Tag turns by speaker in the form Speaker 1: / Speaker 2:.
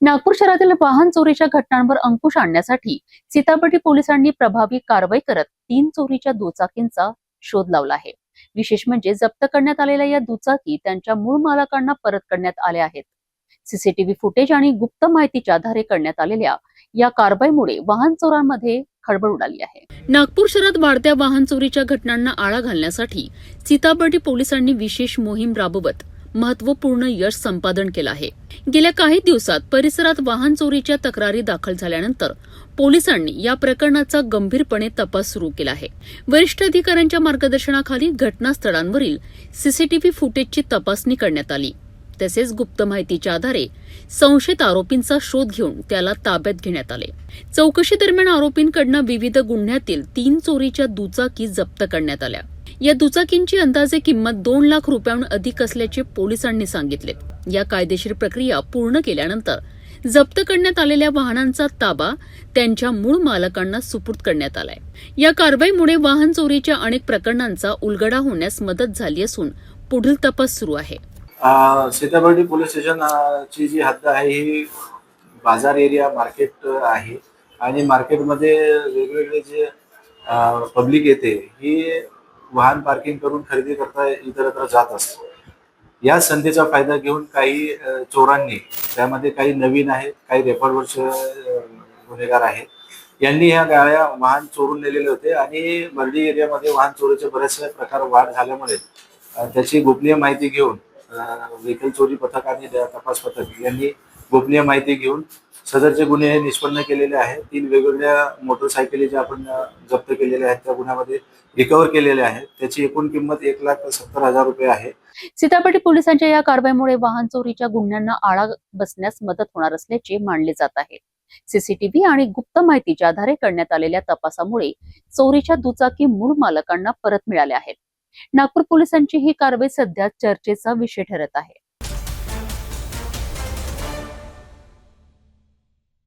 Speaker 1: नागपूर शहरातील वाहन चोरीच्या घटनांवर अंकुश आणण्यासाठी सीताबर्डी पोलिसांनी प्रभावी कारवाई करत 3 चोरीच्या दुचाकींचा शोध लावला आहे। विशेष म्हणजे जप्त करण्यात आलेल्या या दुचाकी त्यांच्या मूळ मालकांना परत करण्यात आल्या आहेत। सीसीटीव्ही फुटेज आणि गुप्त माहितीच्या आधारे करण्यात आलेल्या या कारवाईमुळे वाहन चोरांमध्ये खळबळ उडाली आहे। नागपूर शहरात वाढत्या वाहन चोरीच्या घटनांना आळा घालण्यासाठी सीताबर्डी पोलिसांनी विशेष मोहीम राबवत महत्वपूर्ण यश संपादन केलं आहे। गेल्या काही दिवसात परिसरात वाहन चोरीच्या तक्रारी दाखल झाल्यानंतर पोलिसांनी या प्रकरणाचा गंभीरपणे तपास सुरू केला आहे। वरिष्ठ अधिकाऱ्यांच्या मार्गदर्शनाखाली घटनास्थळांवरील सीसीटीव्ही फुटेजची तपासणी करण्यात आली। तसेच गुप्त माहितीच्या आधारे संशयित आरोपींचा शोध घेऊन त्याला ताब्यात घेण्यात आले। चौकशी दरम्यान आरोपींकडून विविध गुन्ह्यातील 3 चोरीच्या दुचाकी जप्त करण्यात आल्या। या दुचाकींची अंदाजे किंमत 2 लाख रुपयांहून अधिक असल्याचे पोलिसांनी सांगितले। या कायदेशीर प्रक्रिया पूर्ण केल्यानंतर जप्त करण्यात आलेल्या वाहनांचा ताबा त्यांच्या मूळ मालकांना सुपूर्द करण्यात आलाय। या कारवाईमुळे वाहन चोरीच्या अनेक प्रकरणांचा उलगडा होण्यास मदत झाली असून पुढील तपास सुरू आहे।
Speaker 2: सीताबर्डी पोलीस स्टेशन ची जी हद्द आहे ही बाजार एरिया मार्केट आहे आणि मार्केटमध्ये वेगवेगळे जे पब्लिक येते ही वाहन पार्किंग करून खरेदी करता इतरत्र जात असते। या संधीचा फायदा घेऊन काही चोरांनी, त्यामध्ये काही नवीन आहेत, काही रेकॉर्डवरचे गुन्हेगार आहेत, यांनी ह्या गाड्या वाहन चोरून नेलेले होते आणि बर्डी एरियामध्ये वाहन चोरीचे बरेचसे प्रकार वाढ झाल्यामुळे त्याची गोपनीय माहिती घेऊन व्हेकल चोरी पथक आणि तपास पथक यांनी गोपनीय माहिती घेऊन सदरचे गुन्हे हे निष्पन्न केलेले आहेत। 3 वेगवेगळ्या मोटरसायकली ज्या आपण जप्त केलेल्या आहेत त्या गुन्ह्यामध्ये रिकव्हर केलेल्या आहेत। त्याची एकूण किंमत 1,70,000 रुपये आहे।
Speaker 1: सीताबर्डी पोलिसांच्या या कारवाईमुळे वाहन चोरीच्या गुन्ह्यांना आळा बसण्यास मदत होणार असल्याचे मानले जात आहे। सीसीटीव्ही आणि गुप्त माहितीच्या आधारे करण्यात आलेल्या तपासामुळे चोरीच्या दुचाकी मूळ मालकांना परत मिळाल्या आहेत। नागपूर पोलिसांची ही कारवाई सध्या चर्चेचा विषय ठरत आहे।